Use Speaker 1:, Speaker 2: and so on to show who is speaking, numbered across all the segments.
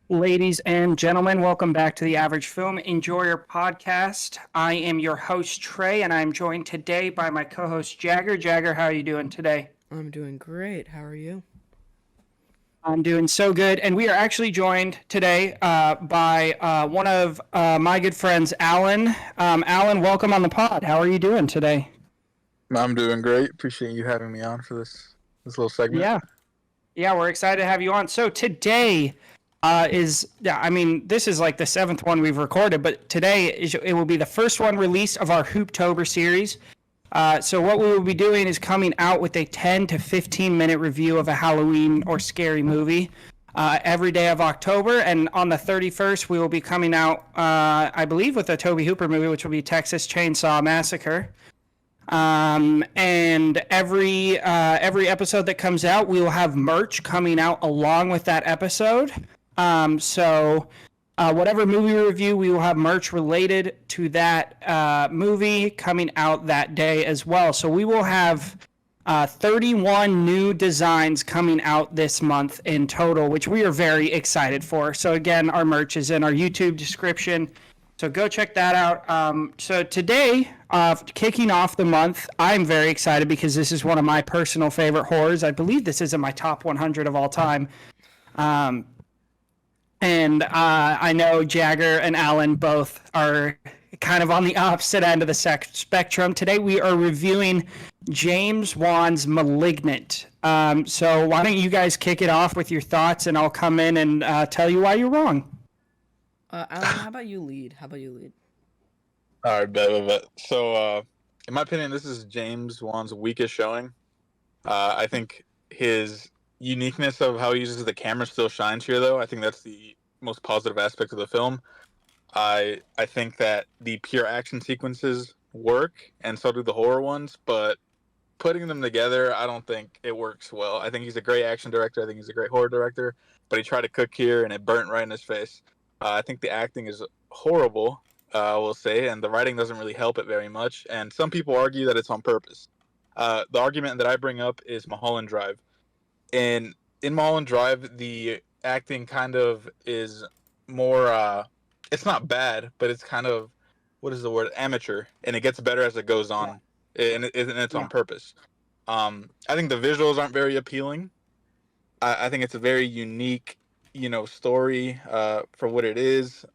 Speaker 1: Ladies and gentlemen, welcome back to the Average Film Enjoyer podcast. I am your host, Trey, and I'm joined today by my co-host, Jagger. Jagger, how are you doing today?
Speaker 2: I'm doing great. How are you?
Speaker 1: I'm doing so good, and we are actually joined today by one of my good friends, Alan. Alan, welcome on the pod. How are you doing today?
Speaker 3: I'm doing great. Appreciate you having me on for this little segment.
Speaker 1: Yeah, yeah, we're excited to have you on. So today this is like the seventh one we've recorded, but it will be the first one released of our Hooptober series. So what we will be doing is coming out with a 10 to 15 minute review of a Halloween or scary movie every day of October. And on the 31st, we will be coming out, I believe, with a Tobe Hooper movie, which will be Texas Chainsaw Massacre. And every episode that comes out, we will have merch coming out along with that episode. Whatever movie review, we will have merch related to that movie coming out that day as well. So we will have 31 new designs coming out this month in total, which we are very excited for. So again, our merch is in our YouTube description. So go check that out. So today, kicking off the month, I'm very excited because this is one of my personal favorite horrors. I believe this is in my top 100 of all time. And I know Jagger and Alan both are kind of on the opposite end of the spectrum. Today we are reviewing James Wan's Malignant. So why don't you guys kick it off with your thoughts, and I'll come in and tell you why you're wrong.
Speaker 2: Alan, how about you lead?
Speaker 3: All right, bet. So, in my opinion, this is James Wan's weakest showing. I think his uniqueness of how he uses the camera still shines here, though. I think that's the most positive aspect of the film. I think that the pure action sequences work, and so do the horror ones, but putting them together, I don't think it works well. I think he's a great action director. I think he's a great horror director, but he tried to cook here, and it burnt right in his face. I think the acting is horrible, I will say, and the writing doesn't really help it very much. And some people argue that it's on purpose. The argument that I bring up is Mulholland Drive. And in Mulholland Drive, the acting kind of is more, it's not bad, but it's kind of, what is the word, amateur, and it gets better as it goes on, and it's on purpose. I think the visuals aren't very appealing. I think it's a very unique, story for what it is.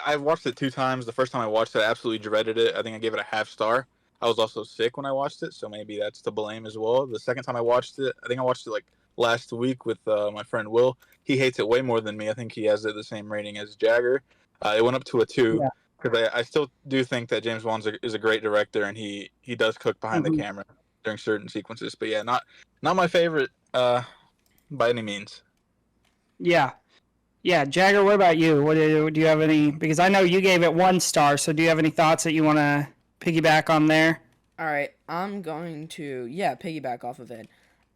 Speaker 3: I've watched it 2 times. The first time I watched it, I absolutely dreaded it. I think I gave it a half star. I was also sick when I watched it, so maybe that's to blame as well. The second time I watched it, I think I watched it like last week with my friend Will. He hates it way more than me. I think he has it the same rating as Jagger. It went up to a 2 because I still do think that James Wan is a great director, and he does cook behind the camera during certain sequences. But yeah, not my favorite by any means.
Speaker 1: Yeah. Yeah, Jagger, what about you? Do you have any? Because I know you gave it 1 star, so do you have any thoughts that you want to piggyback on there?
Speaker 2: All right, I'm going to piggyback off of it.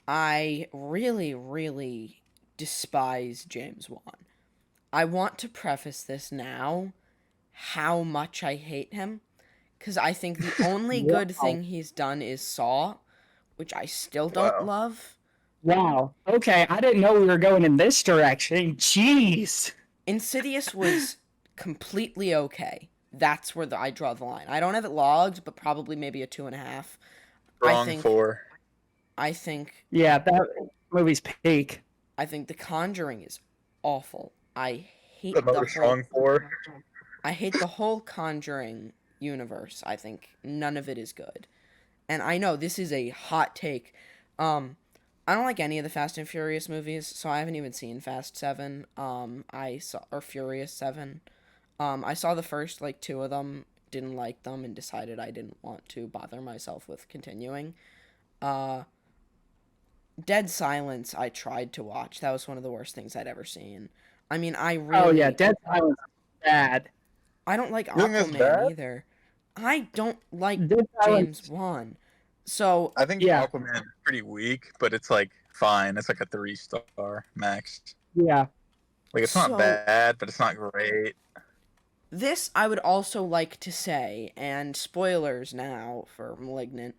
Speaker 2: I really, really despise James Wan. I want to preface this now, how much I hate him, because I think the only good thing he's done is Saw, which I still don't love.
Speaker 1: Wow. Okay, I didn't know we were going in this direction. Jeez.
Speaker 2: Insidious was completely okay. That's where I draw the line. I don't have it logged, but probably maybe a 2.5.
Speaker 3: Wrong 4.
Speaker 2: I think.
Speaker 1: Yeah, that movie's peak.
Speaker 2: I think The Conjuring is awful. I hate
Speaker 3: Another strong 4.
Speaker 2: I hate the whole Conjuring universe. I think none of it is good. And I know this is a hot take. I don't like any of the Fast and Furious movies, so I haven't even seen Fast 7. Or Furious 7. I saw the first 2 of them, didn't like them, and decided I didn't want to bother myself with continuing. Dead Silence I tried to watch. That was one of the worst things I'd ever seen. I mean, I really...
Speaker 1: Oh yeah, Dead Silence is bad.
Speaker 2: I don't like Aquaman either. I don't like James Wan. So
Speaker 3: I think Aquaman is pretty weak, but it's fine. It's like a 3-star max.
Speaker 1: Yeah.
Speaker 3: It's not bad, but it's not great.
Speaker 2: This I would also like to say, and spoilers now for Malignant.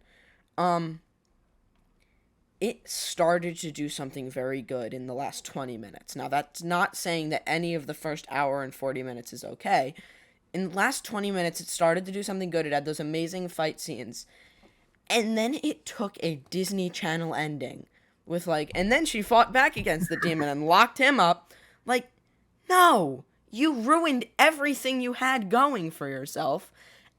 Speaker 2: it started to do something very good in the last 20 minutes. Now, that's not saying that any of the first hour and 40 minutes is okay. In the last 20 minutes, it started to do something good. It had those amazing fight scenes. And then it took a Disney Channel ending with, like, and then she fought back against the demon and locked him up. Like, no, you ruined everything you had going for yourself.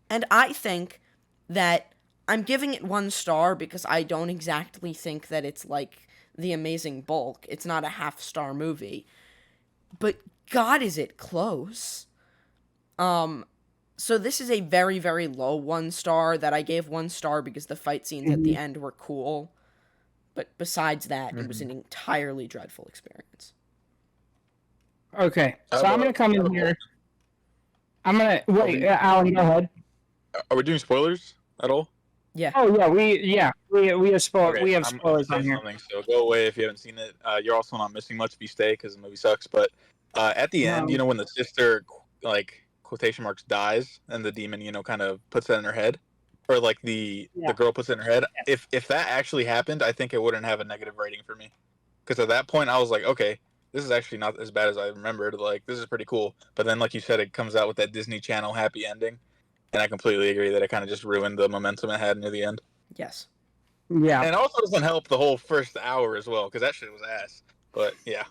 Speaker 2: And I think that I'm giving it 1 star because I don't exactly think that it's like The Amazing Bulk. It's not a half-star movie. But God, is it close. So this is a very, very low 1 star that I gave 1 star because the fight scenes at the end were cool. But besides that, it was an entirely dreadful experience.
Speaker 1: Okay, so I'm gonna come in here. I'm gonna wait. Alan, go ahead.
Speaker 3: Are we doing spoilers at all?
Speaker 2: Yeah.
Speaker 1: Oh yeah, we have spoilers.
Speaker 3: Okay,
Speaker 1: we have
Speaker 3: I'm
Speaker 1: spoilers
Speaker 3: gonna
Speaker 1: on
Speaker 3: say
Speaker 1: here.
Speaker 3: something, so go away if you haven't seen it. You're also not missing much if you stay because the movie sucks. But at the end,
Speaker 1: No.
Speaker 3: when the sister, like, quotation marks, dies, and the demon, kind of puts that in her head, or like the girl puts it in her head. If that actually happened, I think it wouldn't have a negative rating for me, because at that point I was like, okay, this is actually not as bad as I remembered. Like, this is pretty cool. But then, like you said, it comes out with that Disney Channel happy ending, and I completely agree that it kind of just ruined the momentum it had near the end.
Speaker 2: Yes.
Speaker 1: Yeah.
Speaker 3: And it also doesn't help the whole first hour as well, because that shit was ass. But yeah.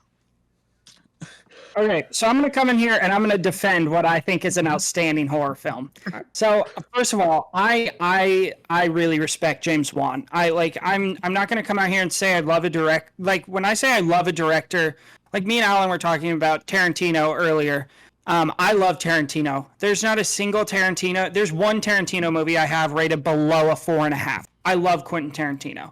Speaker 1: Okay, so I'm going to come in here and I'm going to defend what I think is an outstanding horror film. So first of all, I really respect James Wan. I'm not going to come out here and say I love a direct. Like, when I say I love a director, like me and Alan were talking about Tarantino earlier. I love Tarantino. There's not a single Tarantino. There's one Tarantino movie I have rated below a 4.5. I love Quentin Tarantino.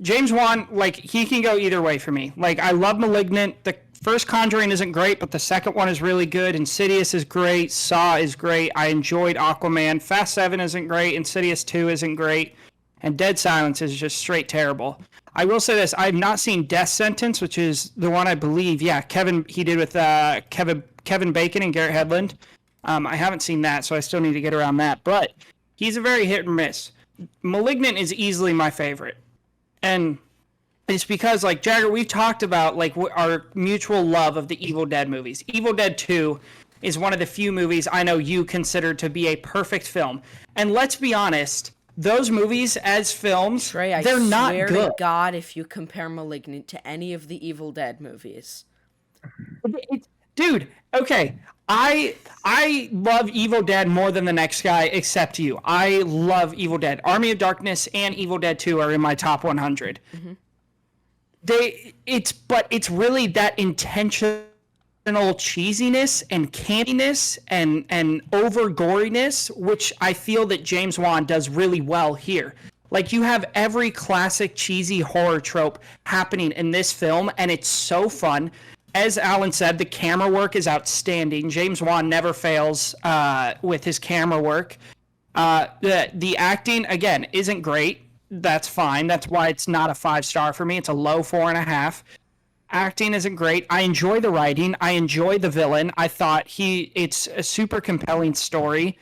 Speaker 1: James Wan, like, he can go either way for me. Like, I love Malignant. The first Conjuring isn't great, but the second one is really good. Insidious is great. Saw is great. I enjoyed Aquaman. Fast 7 isn't great. Insidious 2 isn't great. And Dead Silence is just straight terrible. I will say this. I've not seen Death Sentence, which is the one I believe, he did with Kevin Bacon and Garrett Hedlund. I haven't seen that, so I still need to get around that. But he's a very hit and miss. Malignant is easily my favorite. And it's because, like, Jagger, we've talked about, like, our mutual love of the Evil Dead movies. Evil Dead 2 is one of the few movies I know you consider to be a perfect film. And let's be honest, those movies as films,
Speaker 2: Trey,
Speaker 1: they're not
Speaker 2: swear
Speaker 1: good.
Speaker 2: to God, if you compare Malignant to any of the Evil Dead movies.
Speaker 1: Dude, okay. I love Evil Dead more than the next guy except you. I love Evil Dead. Army of Darkness and Evil Dead 2 are in my top 100. It's really that intentional cheesiness and campiness and over goriness, which I feel that James Wan does really well here. Like, you have every classic cheesy horror trope happening in this film, and it's so fun. As Alan said, the camera work is outstanding. James Wan never fails with his camera work. The acting, again, isn't great. That's fine. That's why it's not a 5-star for me. It's a low 4.5. Acting isn't great. I enjoy the writing. I enjoy the villain. I thought it's a super compelling story.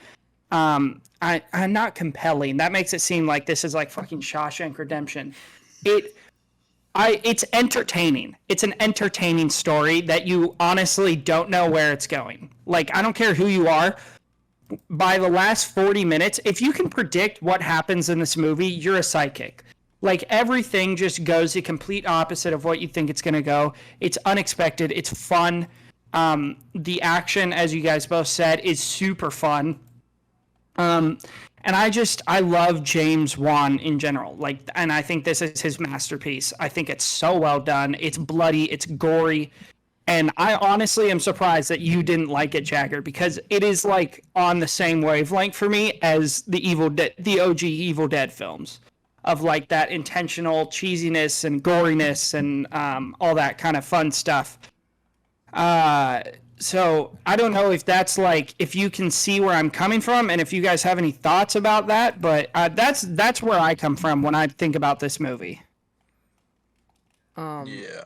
Speaker 1: I'm not compelling. That makes it seem like this is like fucking Shawshank Redemption. It's entertaining. It's an entertaining story that you honestly don't know where it's going. Like, I don't care who you are. By the last 40 minutes, if you can predict what happens in this movie, you're a psychic. Like, everything just goes the complete opposite of what you think it's going to go. It's unexpected. It's fun. The action, as you guys both said, is super fun. And I love James Wan in general. Like, and I think this is his masterpiece. I think it's so well done. It's bloody, it's gory. And I honestly am surprised that you didn't like it, Jagger, because it is like on the same wavelength for me as the OG Evil Dead films, of like that intentional cheesiness and goriness and all that kind of fun stuff. So I don't know if that's like, if you can see where I'm coming from and if you guys have any thoughts about that, but that's where I come from when I think about this movie.
Speaker 3: Yeah.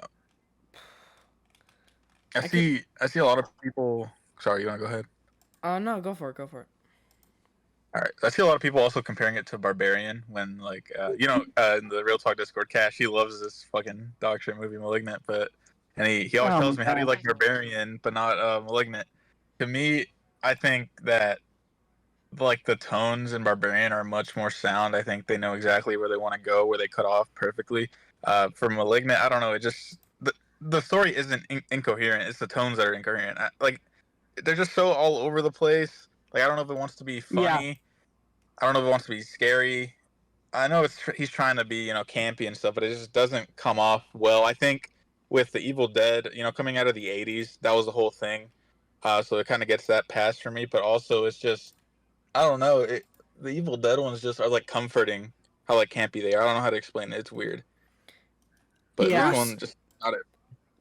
Speaker 3: I see a lot of people. Sorry, you want to go ahead?
Speaker 2: No, go for it.
Speaker 3: All right. I see a lot of people also comparing it to Barbarian when, like, in the Real Talk Discord, Cash, he loves this fucking dog shit movie, Malignant, and he always
Speaker 1: Oh
Speaker 3: tells
Speaker 1: my
Speaker 3: me, how do you
Speaker 1: God.
Speaker 3: like Barbarian but not Malignant? To me, I think that, like, the tones in Barbarian are much more sound. I think they know exactly where they want to go, where they cut off perfectly. For Malignant, I don't know. It just, the story isn't incoherent. It's the tones that are incoherent. Like, they're just so all over the place. Like, I don't know if it wants to be
Speaker 1: Yeah.
Speaker 3: funny. I don't know if it wants to be scary. I know he's trying to be, campy and stuff, but it just doesn't come off well. I think with the Evil Dead, coming out of the '80s, that was the whole thing. So it kind of gets that pass for me. But also, it's just, I don't know. The Evil Dead ones just are like comforting how like campy they are. I don't know how to explain it. It's weird. But this
Speaker 1: Yeah.
Speaker 3: one just not it.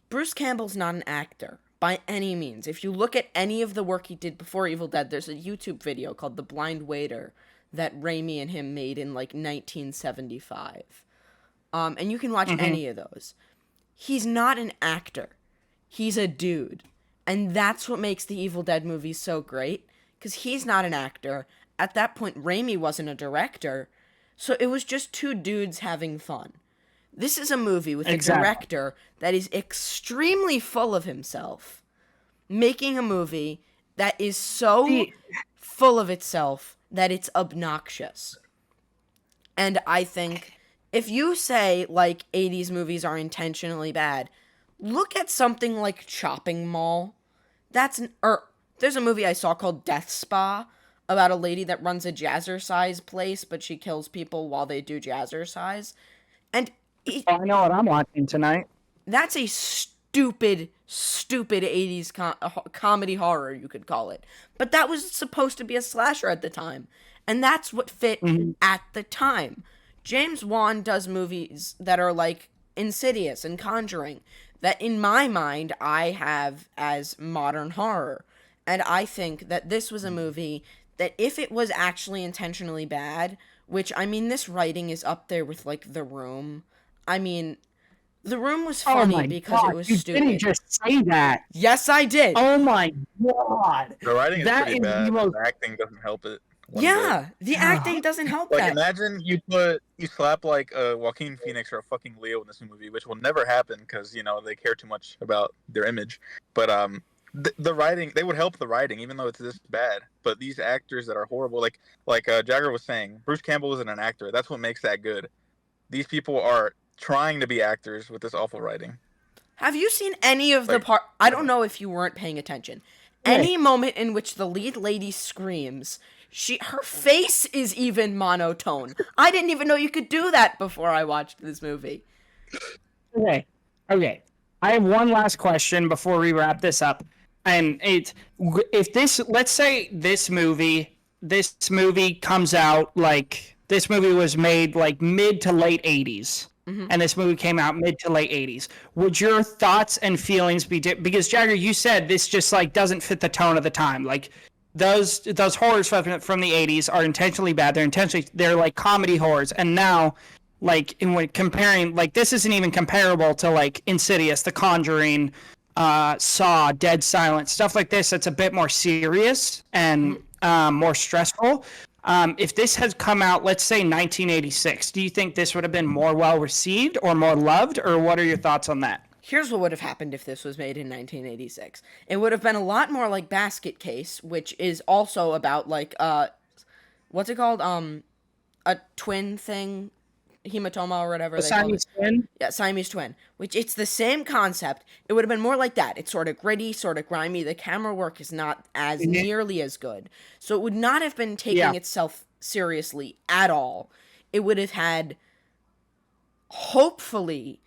Speaker 2: Bruce Campbell's not an actor by any means. If you look at any of the work he did before Evil Dead, there's a YouTube video called The Blind Waiter that Raimi and him made in like 1975. And you can watch any of those. He's not an actor. He's a dude. And that's what makes the Evil Dead movies so great, because he's not an actor. At that point, Raimi wasn't a director, so it was just two dudes having fun. This is a movie with a director that is extremely full of himself, making a movie that is so full of itself that it's obnoxious. And I think if you say, like, 80s movies are intentionally bad, look at something like Chopping Mall. There's a movie I saw called Death Spa about a lady that runs a jazzercise place, but she kills people while they do jazzercise. And
Speaker 1: I know what I'm watching tonight.
Speaker 2: that's a stupid 80s comedy horror, you could call it. But that was supposed to be a slasher at the time. And that's what fit at the time. James Wan does movies that are like Insidious and Conjuring, that in my mind I have as modern horror. And I think that this was a movie that, if it was actually intentionally bad, which, I mean, this writing is up there with, like, The Room. I mean, The Room was funny because it was stupid.
Speaker 1: You didn't just say that.
Speaker 2: Yes, I did.
Speaker 1: Oh my God.
Speaker 3: The writing is pretty bad.
Speaker 1: most...
Speaker 3: The acting doesn't help it.
Speaker 2: Yeah, the acting doesn't help
Speaker 3: like,
Speaker 2: that.
Speaker 3: Imagine you slap like a Joaquin Phoenix or a fucking Leo in this movie, which will never happen because they care too much about their image. But the writing, they would help the writing even though it's this bad. But these actors that are horrible, like Jagger was saying, Bruce Campbell isn't an actor. That's what makes that good. These people are trying to be actors with this awful writing.
Speaker 2: Have you seen any of the part? I don't know if you weren't paying attention. Any moment in which the lead lady screams, her face is even monotone. I didn't even know you could do that before I watched this movie.
Speaker 1: Okay. I have one last question before we wrap this up. And let's say this movie comes out, like, this movie was made like mid to late 80s. And this movie came out mid to late 80s. Would your thoughts and feelings be because Jagger, you said this just like doesn't fit the tone of the time. Like, those horrors from the 80s are intentionally bad. They're like comedy horrors. And now, like, when comparing, like, this isn't even comparable to like Insidious, The Conjuring, Saw, Dead Silence, stuff like this. That's a bit more serious and more stressful. If this has come out, let's say 1986, do you think this would have been more well received or more loved, or what are your thoughts on that?
Speaker 2: Here's what would have happened if this was made in 1986. It would have been a lot more like Basket Case, which is also about, like, what's it called? A twin thing? Hematoma or whatever they call it.
Speaker 1: Siamese twin?
Speaker 2: Yeah, Siamese twin. Which, it's the same concept. It would have been more like that. It's sort of gritty, sort of grimy. The camera work is not as nearly as good. So it would not have been taking itself seriously at all. It would have had, hopefully,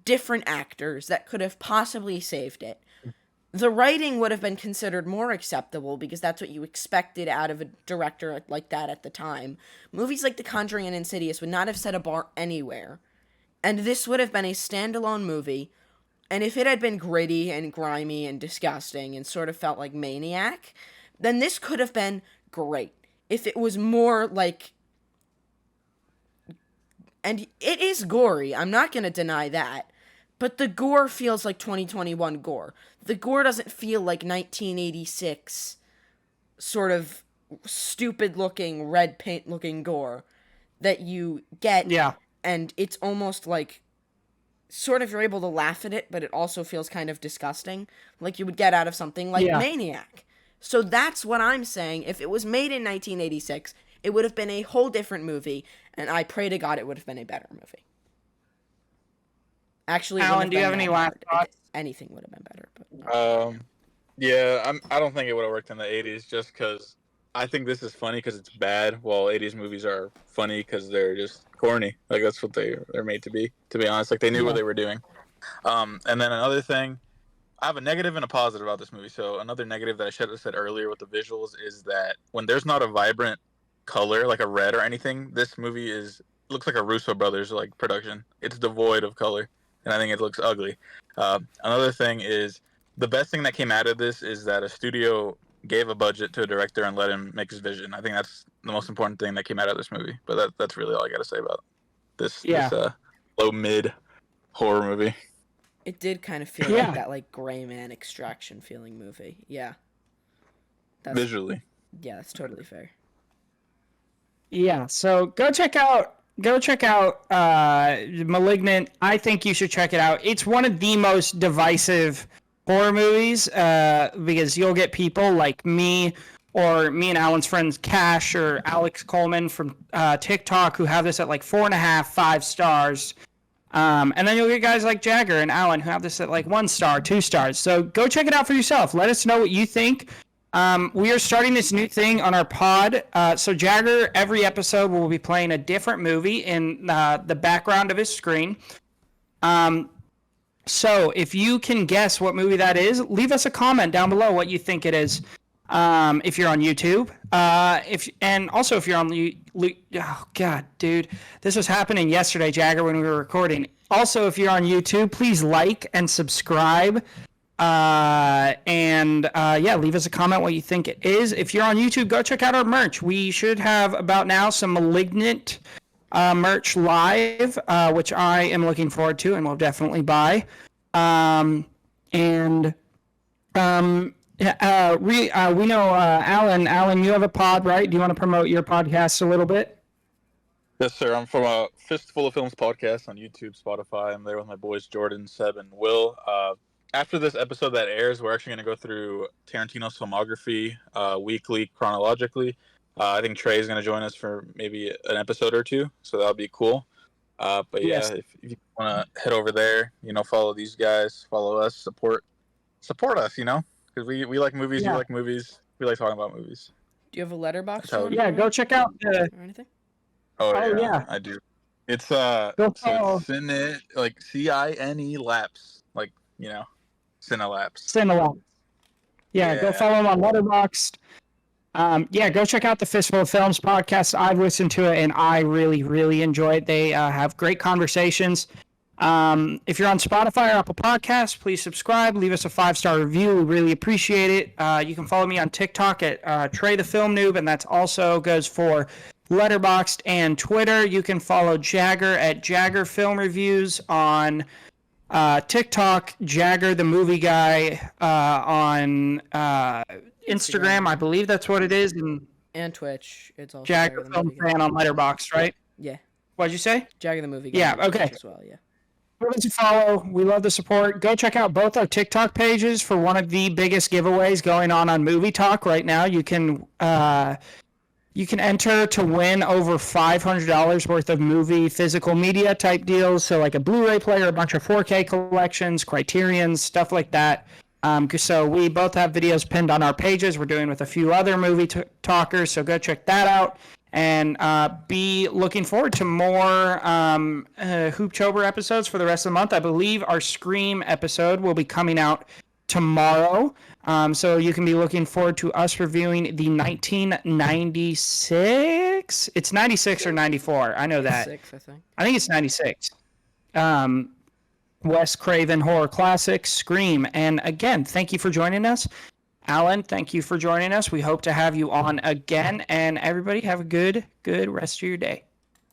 Speaker 2: different actors that could have possibly saved it. The writing would have been considered more acceptable because that's what you expected out of a director like that at the time. Movies like The Conjuring and Insidious would not have set a bar anywhere. And this would have been a standalone movie. And if it had been gritty and grimy and disgusting and sort of felt like Maniac, then this could have been great. If it was more like... And it is gory, I'm not going to deny that. But the gore feels like 2021 gore. The gore doesn't feel like 1986 sort of stupid looking red paint looking gore that you get.
Speaker 1: Yeah.
Speaker 2: And it's almost like sort of you're able to laugh at it, but it also feels kind of disgusting, like you would get out of something like Maniac. So that's what I'm saying. If it was made in 1986, it would have been a whole different movie, and I pray to God it would have been a better movie. Actually,
Speaker 1: Alan, do you have any last thoughts?
Speaker 2: Anything would have been better. But
Speaker 3: Yeah, I don't think it would have worked in the 80s just because I think this is funny because it's bad, while 80s movies are funny because they're just corny. Like, that's what they're made to be honest. Like, they knew what they were doing. And then another thing, I have a negative and a positive about this movie. So another negative that I should have said earlier with the visuals is that when there's not a vibrant color, like a red or anything, this movie looks like a Russo brothers like production. It's devoid of color, and I think it looks ugly. Another thing is, the best thing that came out of this is that a studio gave a budget to a director and let him make his vision. I think that's the most important thing that came out of this movie. But that's really all I got to say about this low mid horror movie.
Speaker 2: it did kind of feel like that, like, Gray Man Extraction feeling movie. Yeah.
Speaker 3: Visually.
Speaker 2: Yeah, that's totally fair.
Speaker 1: Yeah, so go check out Malignant. I think you should check it out. It's one of the most divisive horror movies because you'll get people like me or me and Alan's friends Cash or Alex Coleman from TikTok who have this at like 4.5, 5 stars. And then you'll get guys like Jagger and Alan who have this at like 1 star, 2 stars. So go check it out for yourself. Let us know what you think. We are starting this new thing on our pod. So Jagger, every episode will be playing a different movie in the background of his screen. So if you can guess what movie that is, leave us a comment down below what you think it is. If you're on YouTube, and also if you're on oh god, dude, this was happening yesterday, Jagger, when we were recording. Also, if you're on YouTube, please like and subscribe. Leave us a comment what you think it is. If you're on YouTube, go check out our merch. We should have about now some Malignant merch live, which I am looking forward to and will definitely buy. We know, Alan, you have a pod, right? Do you want to promote your podcast a little bit?
Speaker 3: Yes, sir. I'm from a Fistful of Films podcast on YouTube, Spotify. I'm there with my boys Jordan, Seb, and Will. After this episode that airs, we're actually going to go through Tarantino's filmography weekly, chronologically. I think Trey is going to join us for maybe an episode or two, so that'll be cool.
Speaker 1: Yes.
Speaker 3: If you want to head over there, follow these guys, follow us, support us, because we like movies, you like movies, we like talking about movies.
Speaker 2: Do you have a letterbox?
Speaker 1: Yeah, go check out
Speaker 2: or anything?
Speaker 3: Oh yeah, I do. It's so it's Cine, like CINE Lapse, like Cinelapse.
Speaker 1: Yeah, go follow him on Letterboxd. Go check out the Fistful of Films podcast. I've listened to it and I really, really enjoy it. They have great conversations. If you're on Spotify or Apple Podcasts, please subscribe. Leave us a 5-star review. We really appreciate it. You can follow me on TikTok at Trey the Film Noob, and that also goes for Letterboxd and Twitter. You can follow Jagger at JaggerFilmReviews on TikTok, Jagger the Movie Guy on Instagram. I believe that's what it is.
Speaker 2: And Twitch. It's also
Speaker 1: Jagger Film Fan on Letterboxd, right?
Speaker 2: Yeah.
Speaker 1: What'd you say?
Speaker 2: Jagger the Movie Guy.
Speaker 1: Yeah, okay.
Speaker 2: As well, yeah.
Speaker 1: Give us a follow. We love the support. Go check out both our TikTok pages for one of the biggest giveaways going on Movie Talk right now. You can enter to win over $500 worth of movie physical media type deals. So like a Blu-ray player, a bunch of 4K collections, Criterions, stuff like that. So we both have videos pinned on our pages. We're doing with a few other movie talkers. So go check that out. And be looking forward to more Hooptober episodes for the rest of the month. I believe our Scream episode will be coming out tomorrow. So you can be looking forward to us reviewing the 1996. It's 96 or 94. I know that.
Speaker 2: 96, I think.
Speaker 1: I think it's 96. Wes Craven horror classic, Scream. And again, thank you for joining us. Alan, thank you for joining us. We hope to have you on again. And everybody have a good rest of your day.